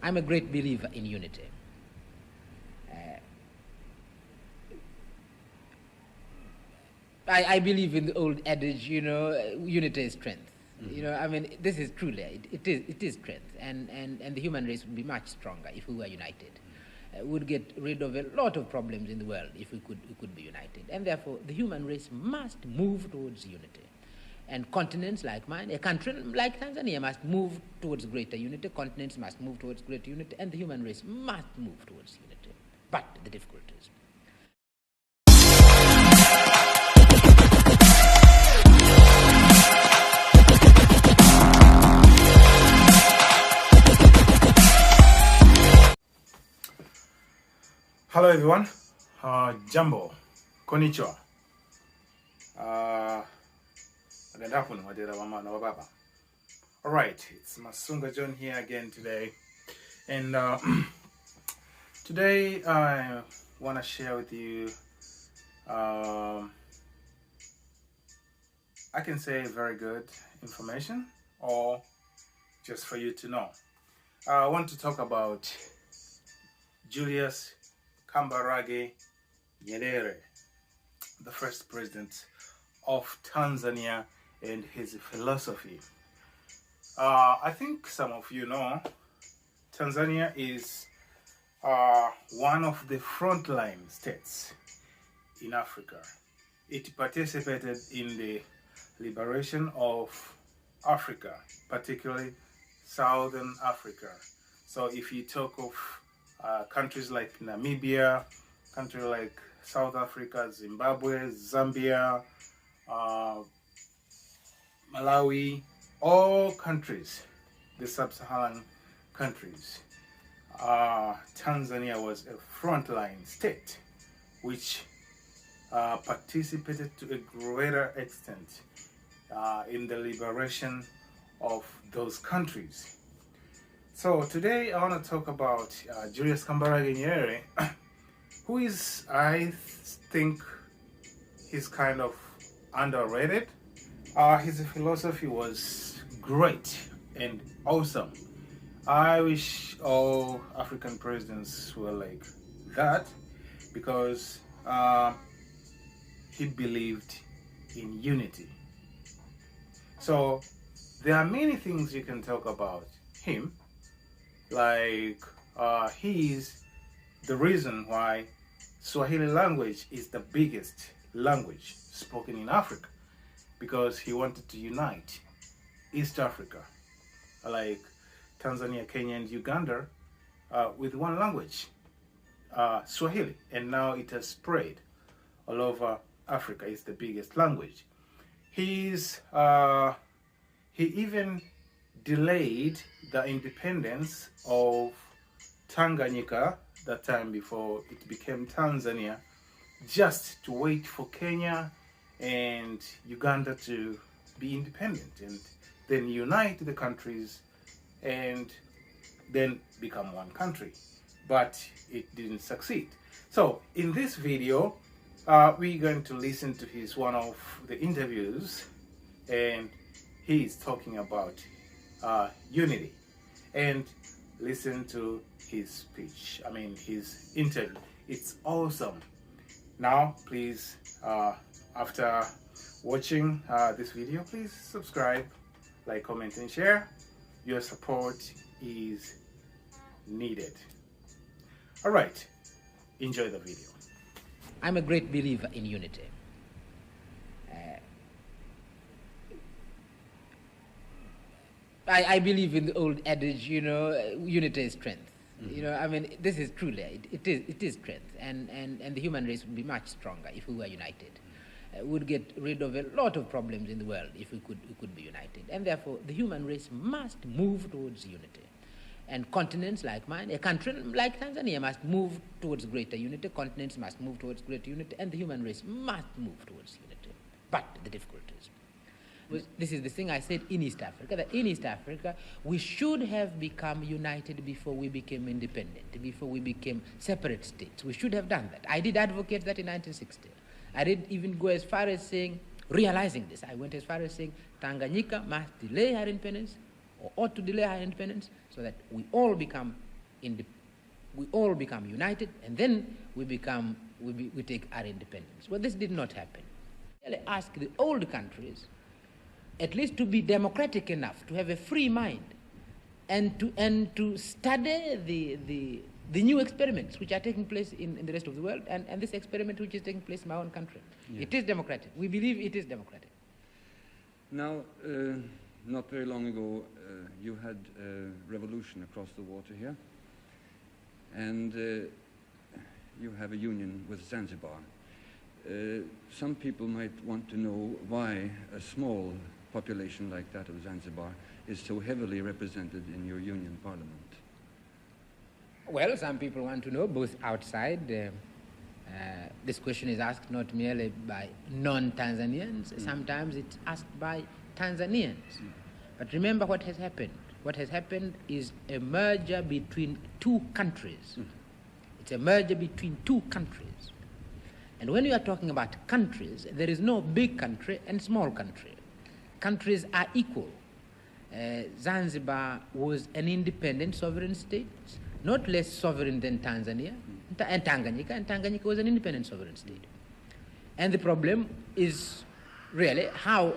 I'm a great believer in unity. I believe in the old adage, unity is strength. I mean, this is truly, it is strength. And the human race would be much stronger if we were united. We'd get rid of a lot of problems in the world if we could be united. And therefore, the human race must move towards unity. And continents like mine, a country like Tanzania must move towards greater unity, continents must move towards greater unity, and the human race must move towards unity. But the difficulties. Hello everyone, Jambo, konnichiwa. Alright, it's Masunga John here again today. And today I want to share with you, I can say very good information or just for you to know. I want to talk about Julius Kambarage Nyerere, the first president of Tanzania, and his philosophy. I think some of you know Tanzania is one of the frontline states in Africa. It participated in the liberation of Africa, particularly Southern Africa. So if you talk of countries like Namibia, countries like South Africa, Zimbabwe, Zambia, Malawi, all countries, the sub-Saharan countries, Tanzania was a frontline state which participated to a greater extent in the liberation of those countries. So today I want to talk about Julius Kambarage Nyerere, who is, I think, he's kind of underrated. His philosophy was great and awesome. I wish all African presidents were like that, because he believed in unity. So there are many things you can talk about him. Like he is the reason why Swahili language is the biggest language spoken in Africa, because he wanted to unite East Africa, like Tanzania, Kenya, and Uganda, with one language, Swahili, and now it has spread all over Africa. It's the biggest language. He even delayed the independence of Tanganyika, that time before it became Tanzania, just to wait for Kenya and Uganda to be independent and then unite the countries and then become one country. But it didn't succeed. So in this video, we're going to listen to one of the interviews, and he is talking about unity, and listen to his speech, his interview. It's awesome. Now please, after watching this video, please subscribe, like, comment, and share. Your support is needed. All right, enjoy the video. I'm a great believer in unity. I believe in the old adage, unity is strength. I mean, this is truly, it is strength. And the human race would be much stronger if we were united. We'd get rid of a lot of problems in the world if we could be united. And therefore, the human race must move towards unity. And continents like mine, a country like Tanzania, must move towards greater unity, continents must move towards greater unity, and the human race must move towards unity. But the difficulties. This is the thing I said in East Africa, that in East Africa, we should have become united before we became independent, before we became separate states. We should have done that. I did advocate that in 1960. I did even go as far as saying, realizing this, I went as far as saying Tanganyika must delay her independence, or ought to delay her independence, so that we all become we all become united, and then we take our independence. Well, this did not happen. I ask the old countries at least to be democratic enough, to have a free mind, and to study the new experiments which are taking place in the rest of the world, and this experiment which is taking place in my own country. Yeah. It is democratic. We believe it is democratic. Now, not very long ago, you had a revolution across the water here, and you have a union with Zanzibar. Some people might want to know why a small population like that of Zanzibar is so heavily represented in your union parliament. Well, some people want to know, both outside. This question is asked not merely by non-Tanzanians. Sometimes it's asked by Tanzanians. But remember what has happened. What has happened is a merger between two countries. It's a merger between two countries. And when you are talking about countries, there is no big country and small country. Countries are equal. Zanzibar was an independent sovereign state, not less sovereign than Tanzania and Tanganyika was an independent sovereign state. And the problem is really how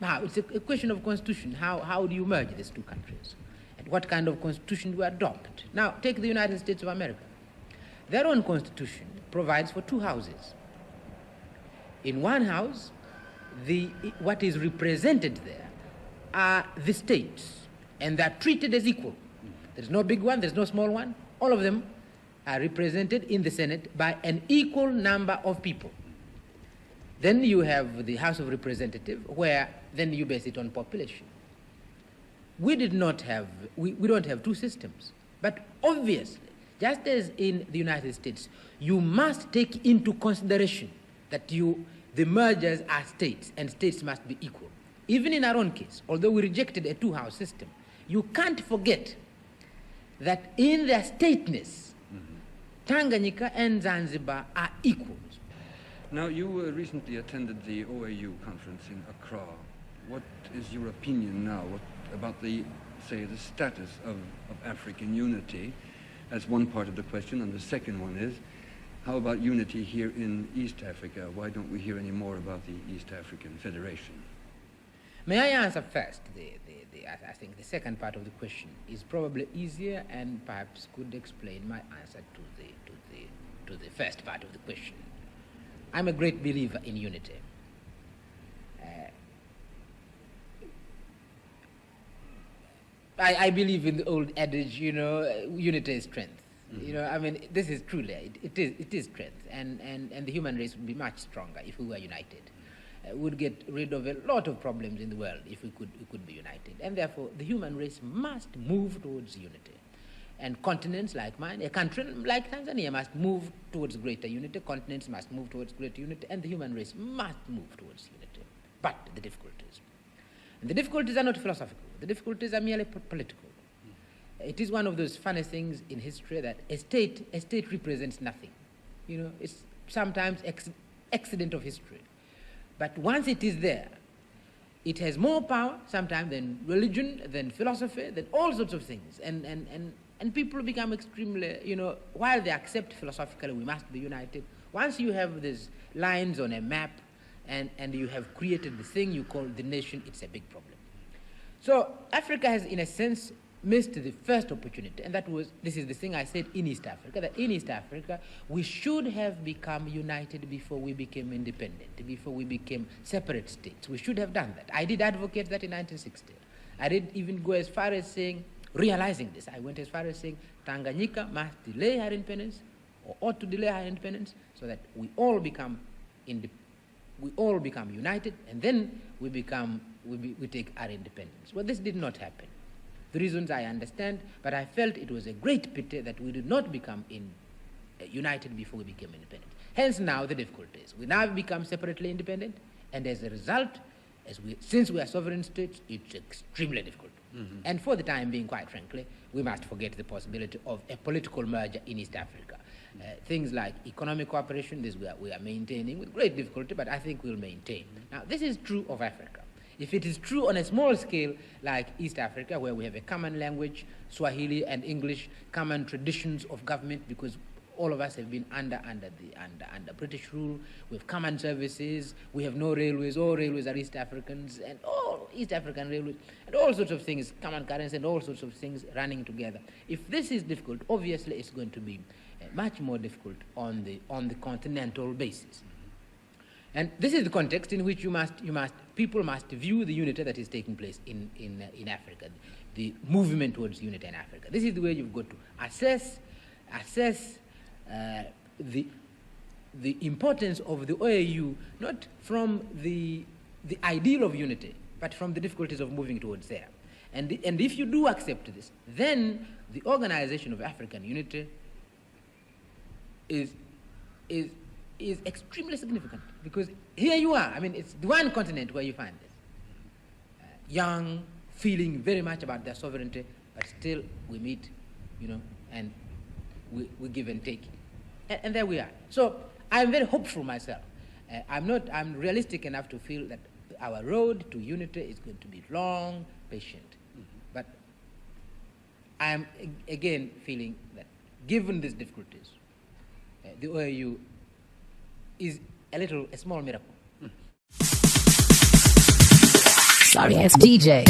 it's a question of constitution. How do you merge these two countries? And what kind of constitution do you adopt? Now, take the United States of America. Their own constitution provides for two houses. In one house, what is represented there are the states, and they're treated as equal. There's no big one, there's no small one. All of them are represented in the Senate by an equal number of people. Then you have the House of Representatives, where then you base it on population. We don't have two systems. But obviously, just as in the United States, you must take into consideration that the mergers are states, and states must be equal. Even in our own case, although we rejected a two-house system, you can't forget that in their stateness, Tanganyika and Zanzibar are equals. Now, you recently attended the OAU conference in Accra. What is your opinion now about the status of African unity? That's one part of the question, and the second one is, how about unity here in East Africa? Why don't we hear any more about the East African Federation? May I answer first? I think the second part of the question is probably easier and perhaps could explain my answer to the first part of the question. I'm a great believer in unity. I believe in the old adage, unity is strength. I mean, this is truly, it is strength, and the human race would be much stronger if we were united. We would get rid of a lot of problems in the world if we could be united. And therefore, the human race must move towards unity. And continents like mine, a country like Tanzania must move towards greater unity, continents must move towards greater unity, and the human race must move towards unity. But the difficulties are not philosophical. The difficulties are merely political. It is one of those funny things in history that a state represents nothing. It's sometimes accident of history. But once it is there, it has more power sometimes than religion, than philosophy, than all sorts of things. And people become extremely, while they accept philosophically we must be united, once you have these lines on a map and you have created the thing you call the nation, it's a big problem. So Africa has, in a sense, missed the first opportunity, and this is the thing I said in East Africa, that in East Africa we should have become united before we became independent, before we became separate states. We should have done that. I did advocate that in 1960. I did even go as far as realizing this. I went as far as saying Tanganyika must delay her independence, or ought to delay her independence, so that we all become united, and then we take our independence. Well, this did not happen. The reasons I understand, but I felt it was a great pity that we did not become united before we became independent. Hence now the difficulties. We now become separately independent, and as a result, since we are sovereign states, it's extremely difficult. And for the time being, quite frankly, we must forget the possibility of a political merger in East Africa. Things like economic cooperation, this we are maintaining with great difficulty, but I think we'll maintain. Now, this is true of Africa. If it is true on a small scale, like East Africa, where we have a common language, Swahili and English, common traditions of government, because all of us have been under British rule. We have common services. We have no railways. All railways are East Africans, and all East African railways, and all sorts of things, common currency, and all sorts of things running together. If this is difficult, obviously it's going to be much more difficult on the continental basis. And this is the context in which people must view the unity that is taking place in Africa, the movement towards unity in Africa. This is the way you've got to assess the importance of the OAU, not from the ideal of unity, but from the difficulties of moving towards there. And if you do accept this, then the organization of African unity is extremely significant, because here you are. I mean, it's the one continent where you find this. Young, feeling very much about their sovereignty, but still we meet, and we give and take. And there we are. So I'm very hopeful myself. I'm realistic enough to feel that our road to unity is going to be long, patient. But I'm again feeling that given these difficulties, the OAU is a small miracle. Sorry, it's DJ.